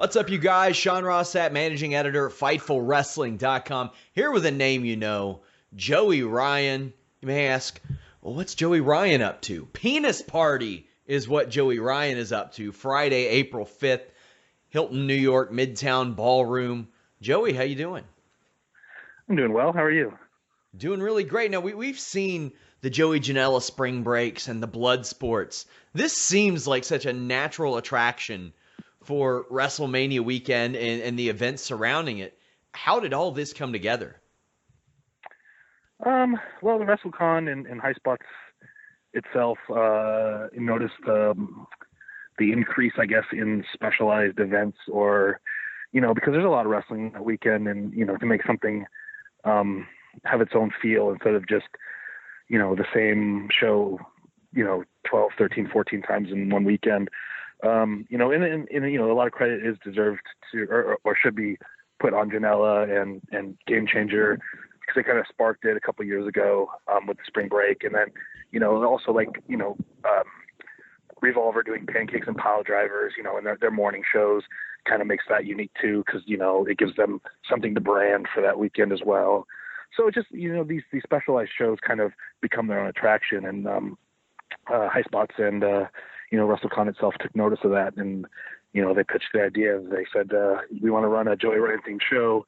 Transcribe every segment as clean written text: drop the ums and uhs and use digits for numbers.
What's up, you guys? Sean Sapp, managing editor at FightfulWrestling.com, here with a name you know, Joey Ryan. You may ask, well, what's Joey Ryan up to? Penis Party is what Joey Ryan is up to. Friday, April 5th, Hilton, New York, Midtown Ballroom. Joey, how you doing? I'm doing well. How are you? Doing really great. Now, we've seen the Joey Janela spring breaks and the blood sports. This seems like such a natural attraction for WrestleMania weekend and the events surrounding it. How did all this come together? Well, the WrestleCon and High Spots itself noticed the increase, I guess, in specialized events, or because there's a lot of wrestling that weekend, and to make something have its own feel instead of just the same show 12, 13, 14 times in one weekend. And a lot of credit is deserved to or should be put on Janela and Game Changer, because they kind of sparked it a couple years ago with the spring break, and then also Revolver doing pancakes and pile drivers, and their morning shows kind of makes that unique too, because it gives them something to brand for that weekend as well. So it just these specialized shows kind of become their own attraction, and High Spots and WrestleCon itself took notice of that, and they pitched the idea. They said we want to run a Joey Ryan themed show,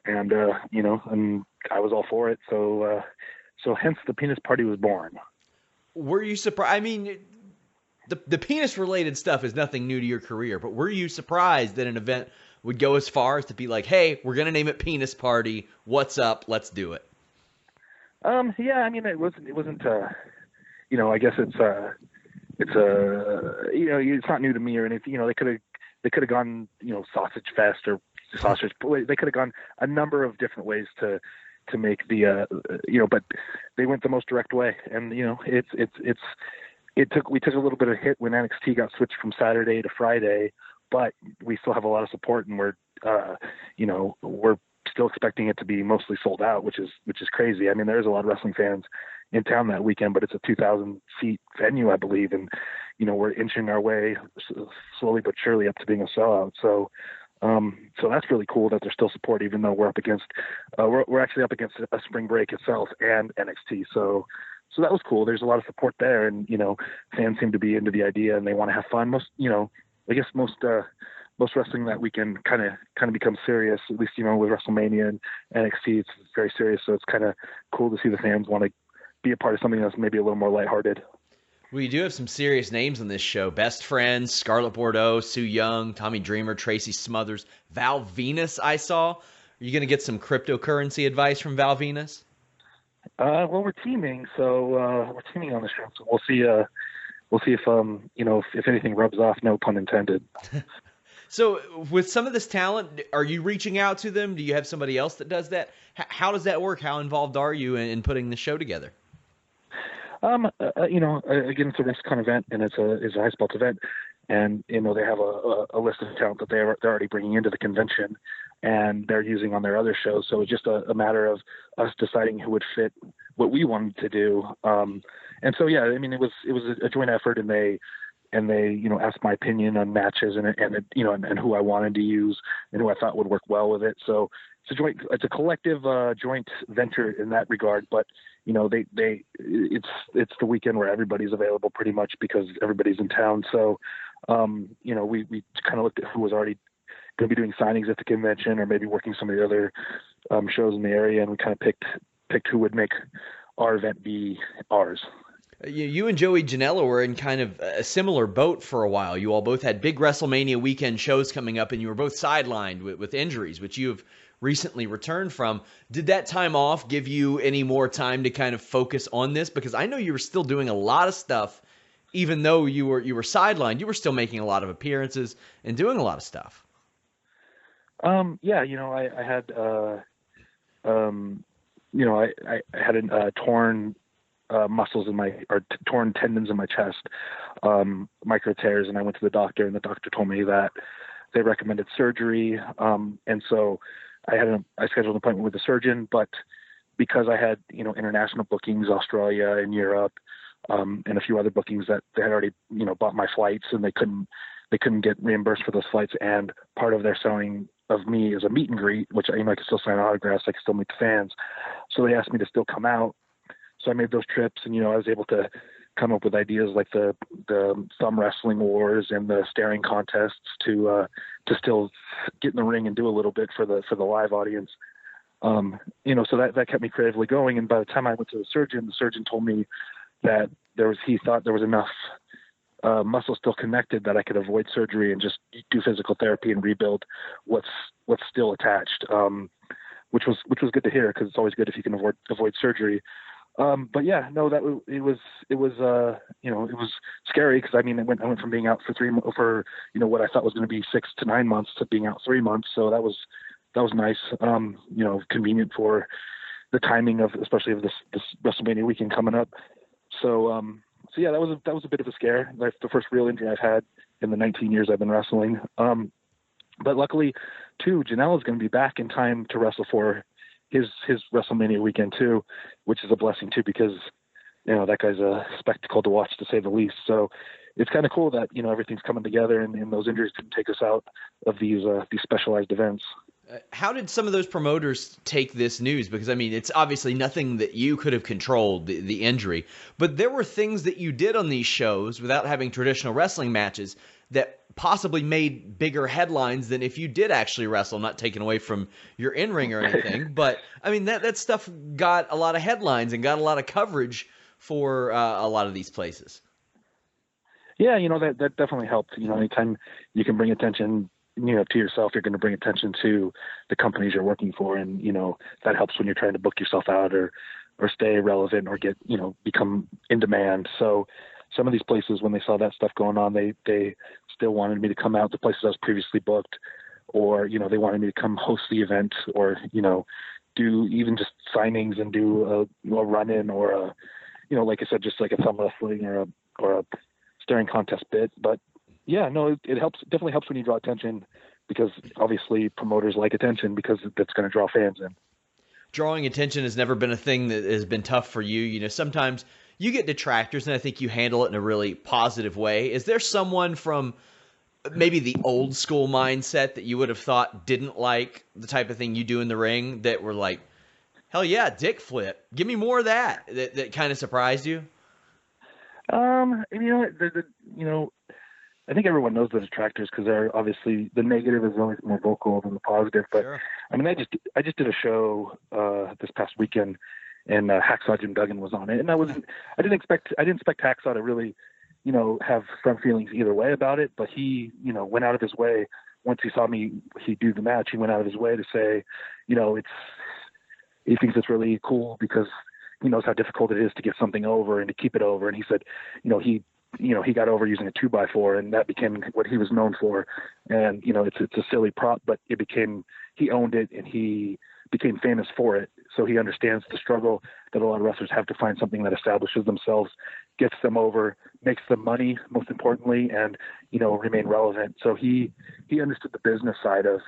and and I was all for it. So hence the Penis Party was born. Were you surprised? I mean, the penis related stuff is nothing new to your career, but were you surprised that an event would go as far as to be like, hey, we're going to name it Penis Party. What's up? Let's do it. Yeah, I mean, it wasn't I guess it's it's not new to me or anything. They could have gone, Sausage Fest or sausage. They could have gone a number of different ways to make the, but they went the most direct way. And, we took a little bit of hit when NXT got switched from Saturday to Friday, but we still have a lot of support, and we're still expecting it to be mostly sold out, which is crazy. I mean, there's a lot of wrestling fans in town that weekend, but it's a 2,000 seat venue, I believe. And, we're inching our way slowly but surely up to being a sellout. So that's really cool that there's still support, even though we're up against, we're actually up against a spring break itself and NXT. So that was cool. There's a lot of support there, and, fans seem to be into the idea, and they want to have fun. I guess most wrestling that weekend kind of becomes serious, at least, with WrestleMania and NXT, it's very serious. So it's kind of cool to see the fans want to be a part of something that's maybe a little more lighthearted. We do have some serious names on this show. Best Friends, Scarlett Bordeaux, Sue Young, Tommy Dreamer, Tracy Smothers, Val Venus I saw. Are you going to get some cryptocurrency advice from Val Venus? Well, we're teaming, so we're teaming on the show. So we'll see. We'll see if anything rubs off. No pun intended. So with some of this talent, are you reaching out to them? Do you have somebody else that does that? How does that work? How involved are you in putting the show together? Again, it's a WrestleCon event, and it's a High Spots event, and they have a list of talent that they're already bringing into the convention, and they're using on their other shows. So it's just a matter of us deciding who would fit what we wanted to do. And so, yeah, I mean, it was a joint effort, and they asked my opinion on matches and who I wanted to use and who I thought would work well with it. So it's a collective joint venture in that regard. But it's the weekend where everybody's available pretty much because everybody's in town. So we kind of looked at who was already going to be doing signings at the convention, or maybe working some of the other shows in the area, and we kind of picked who would make our event be ours. You and Joey Janela were in kind of a similar boat for a while. You all both had big WrestleMania weekend shows coming up, and you were both sidelined with injuries, which you have recently returned from. Did that time off give you any more time to kind of focus on this? Because I know you were still doing a lot of stuff, even though you were sidelined. You were still making a lot of appearances and doing a lot of stuff. Yeah, I had I had a torn muscles torn tendons in my chest, micro tears, and I went to the doctor, and the doctor told me that they recommended surgery. And so I scheduled an appointment with a surgeon, but because I had, international bookings, Australia and Europe, and a few other bookings that they had already, bought my flights, and they they couldn't get reimbursed for those flights, and part of their selling of me is a meet and greet, which I could still sign autographs, I could still meet the fans. So they asked me to still come out. So I made those trips, and I was able to come up with ideas like the thumb wrestling wars and the staring contests to still get in the ring and do a little bit for the live audience. So that kept me creatively going. And by the time I went to the surgeon told me that he thought there was enough muscle still connected that I could avoid surgery and just do physical therapy and rebuild what's still attached, which was good to hear, because it's always good if you can avoid surgery. But yeah, no, it was scary, because I went from being out for what I thought was going to be 6 to 9 months to being out 3 months. So that was nice. Convenient for the timing especially of this WrestleMania weekend coming up. So yeah, that was a bit of a scare. That's the first real injury I've had in the 19 years I've been wrestling. But luckily too, Janela's going to be back in time to wrestle for his WrestleMania weekend too, which is a blessing too, because that guy's a spectacle to watch, to say the least. So it's kind of cool that everything's coming together, and those injuries didn't take us out of these specialized events. How did some of those promoters take this news? Because it's obviously nothing that you could have controlled, the injury, but there were things that you did on these shows without having traditional wrestling matches that possibly made bigger headlines than if you did actually wrestle. Not taken away from your in-ring or anything, but that stuff got a lot of headlines and got a lot of coverage for a lot of these places. Yeah, that definitely helped. Anytime you can bring attention to yourself, you're going to bring attention to the companies you're working for, and that helps when you're trying to book yourself out or stay relevant or get become in demand. So some of these places, when they saw that stuff going on, they still wanted me to come out to places I was previously booked, or they wanted me to come host the event, or do even just signings and do a run-in, or like I said, just like a thumb wrestling or a staring contest bit. But yeah, no, it helps. It definitely helps when you draw attention, because obviously promoters like attention, because that's going to draw fans in. Drawing attention has never been a thing that has been tough for you. Sometimes you get detractors, and I think you handle it in a really positive way. Is there someone from maybe the old school mindset that you would have thought didn't like the type of thing you do in the ring, that were like, hell yeah, dick flip, give me more of that kind of surprised you? I think everyone knows the detractors, because they're obviously, the negative is always more vocal than the positive. But sure. I just did a show this past weekend, and Hacksaw Jim Duggan was on it, and I didn't expect Hacksaw to really have strong feelings either way about it, but he went out of his way. Once he saw me do the match, he went out of his way to say he thinks it's really cool, because he knows how difficult it is to get something over and to keep it over. And he said he got over using a 2x4, and that became what he was known for. And it's a silly prop, but he owned it, and he became famous for it. So he understands the struggle that a lot of wrestlers have to find something that establishes themselves, gets them over, makes them money, most importantly, and remain relevant. So he understood the business side of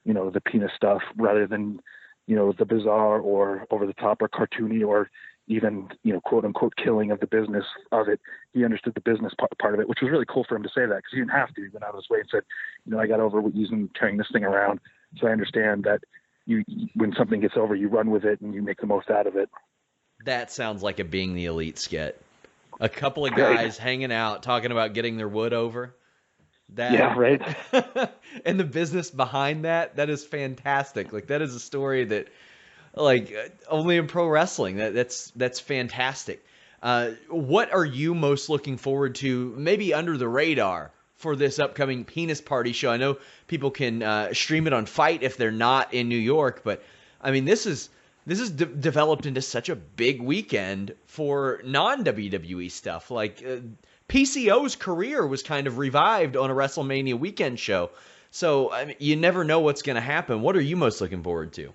the penis stuff, rather than the bizarre or over the top or cartoony or even quote unquote killing of the business of it. He understood the business part of it, which was really cool for him to say that, because he didn't have to. He went out of his way and said, I got over with carrying this thing around, so I understand that when something gets over, you run with it and you make the most out of it. That sounds like a Being the Elite skit. A couple of guys hanging out talking about getting their wood over. Yeah, right. And the business behind that is fantastic. Like, that is a story that, like, only in pro wrestling. That's fantastic. What are you most looking forward to, maybe under the radar, for this upcoming Penis Party show? I know people can stream it on Fight if they're not in New York, but this is developed into such a big weekend for non-WWE stuff. Like, PCO's career was kind of revived on a WrestleMania weekend show. So you never know what's going to happen. What are you most looking forward to?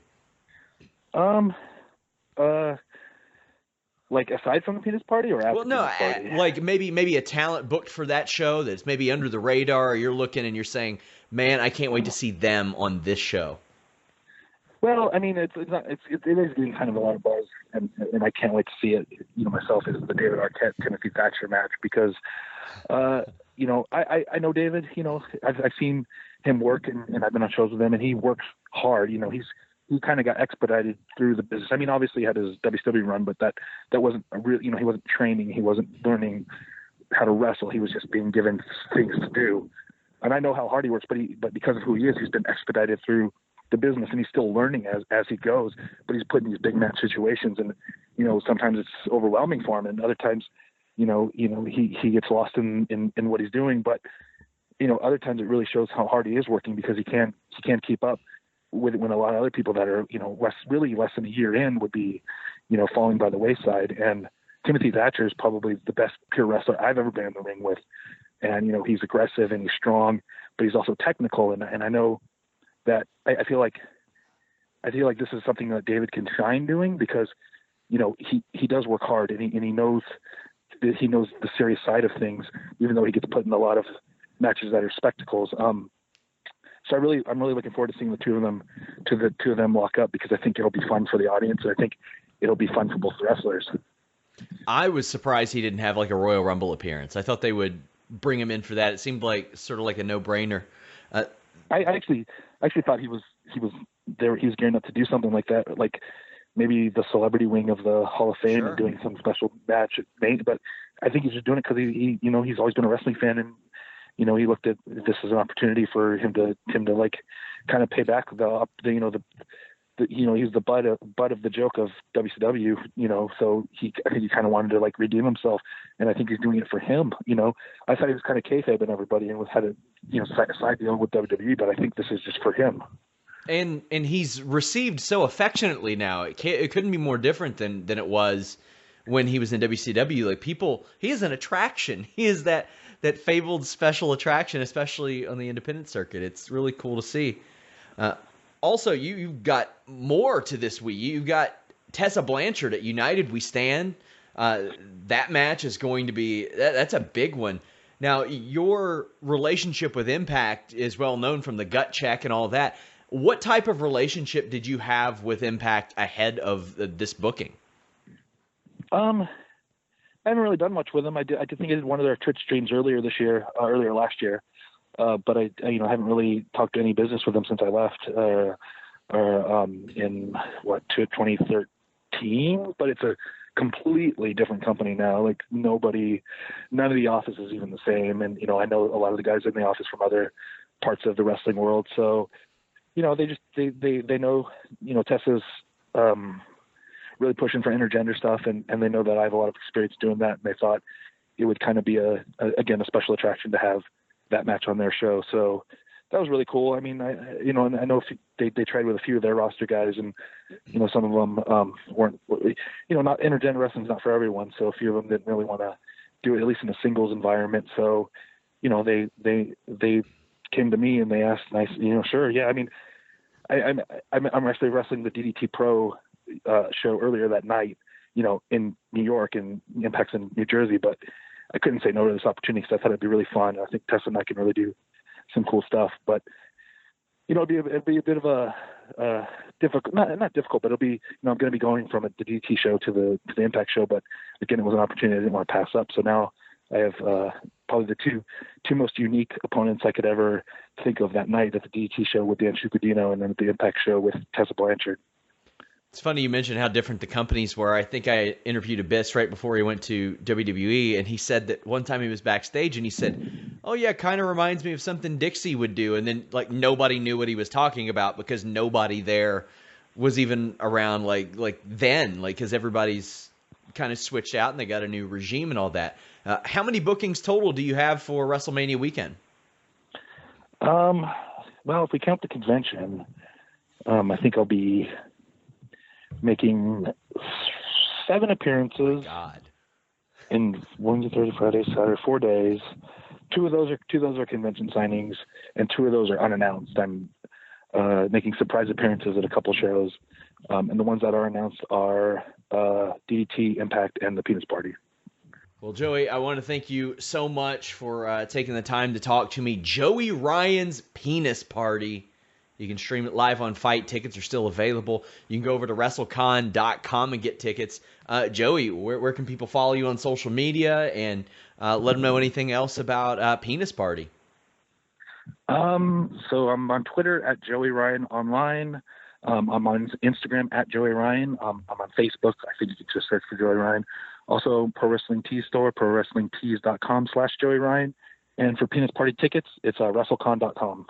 Like aside from the Penis Party, or after? Well, no, like maybe a talent booked for that show that's maybe under the radar, or you're looking and you're saying, man, I can't wait to see them on this show. Well, it is getting kind of a lot of buzz, and I can't wait to see it. Myself, is the David Arquette Timothy Thatcher match, because I know David. I've seen him work, and I've been on shows with him, and he works hard. He kind of got expedited through the business. I mean, obviously he had his WCW run, but that wasn't a real. He wasn't training. He wasn't learning how to wrestle. He was just being given things to do. And I know how hard he works, but because of who he is, he's been expedited through the business, and he's still learning as he goes. But he's put in these big match situations, and sometimes it's overwhelming for him, and other times, he gets lost in what he's doing. But other times it really shows how hard he is working, because he can't keep up with when a lot of other people that are really less than a year in would be falling by the wayside. And Timothy Thatcher is probably the best pure wrestler I've ever been in the ring with. And, he's aggressive and he's strong, but he's also technical. And I know that I feel like this is something that David can shine doing, because, he does work hard, and he knows the serious side of things, even though he gets put in a lot of matches that are spectacles. So I'm really looking forward to seeing the two of them lock up, because I think it'll be fun for the audience. And I think it'll be fun for both the wrestlers. I was surprised he didn't have like a Royal Rumble appearance. I thought they would bring him in for that. It seemed like sort of like a no-brainer. I actually thought he was there. He was gearing up to do something like that, like maybe the celebrity wing of the Hall of Fame, Sure, and doing some special match. But I think he's just doing it because he's always been a wrestling fan, and he looked at this as an opportunity for him to like kind of pay back he's the butt of the joke of WCW, so I think he kind of wanted to like redeem himself, and I think he's doing it for him. I thought he was kind of kayfabe everybody and had a side deal with WWE, but I think this is just for him. And he's received so affectionately now. It couldn't be more different than it was when he was in WCW. Like, he is an attraction. He is that fabled special attraction, especially on the independent circuit. It's really cool to see. Also, you've got more to this week. You've got Tessa Blanchard at United We Stand. That match is going to be that's a big one. Now, your relationship with Impact is well known from the gut check and all that. What type of relationship did you have with Impact ahead of this booking? I haven't really done much with them. I think I did one of their Twitch streams earlier last year. But I haven't really talked to any business with them since I left, in 2013. But it's a completely different company now. Like none of the office is even the same. And I know a lot of the guys in the office from other parts of the wrestling world. So they know Tessa's really pushing for intergender stuff, and they know that I have a lot of experience doing that. And they thought it would kind of be a special attraction to have that match on their show. So that was really cool. I mean, I know they tried with a few of their roster guys, and some of them weren't. Not intergender wrestling's not for everyone. So a few of them didn't really want to do it, at least in a singles environment. So they came to me and they asked, and I sure, yeah. I mean, I'm actually wrestling the DDT Pro show earlier that night, in New York, and Impact's in New Jersey, but I couldn't say no to this opportunity because I thought it'd be really fun. I think Tessa and I can really do some cool stuff, but it'd be a bit of a difficult, not difficult, but it'll be, I'm going to be going from the DT show to the Impact show. But again, it was an opportunity I didn't want to pass up. So now I have probably the two most unique opponents I could ever think of that night at the DT show with Dan Chupadino, and then at the Impact show with Tessa Blanchard. It's funny you mentioned how different the companies were. I think I interviewed Abyss right before he went to WWE, and he said that one time he was backstage and he said, "Oh yeah, kind of reminds me of something Dixie would do." And then like nobody knew what he was talking about because nobody there was even around like then, because everybody's kind of switched out and they got a new regime and all that. How many bookings total do you have for WrestleMania weekend? Well, if we count the convention, I think I'll be making 7 appearances in Wednesday, Thursday, Friday, Saturday, 4 days. Two of those are convention signings, and 2 of those are unannounced. I'm making surprise appearances at a couple shows, and the ones that are announced are DDT, Impact, and the Penis Party. Well, Joey, I want to thank you so much for taking the time to talk to me. Joey Ryan's Penis Party You can stream it live on Fight. Tickets are still available. You can go over to WrestleCon.com and get tickets. Joey, where can people follow you on social media, and let them know anything else about Penis Party? So I'm on Twitter at Joey Ryan Online. I'm on Instagram at Joey Ryan. I'm on Facebook. I think you can just search for Joey Ryan. Also, Pro Wrestling Tees store, prowrestlingtees.com/Joey Ryan. And for Penis Party tickets, it's WrestleCon.com.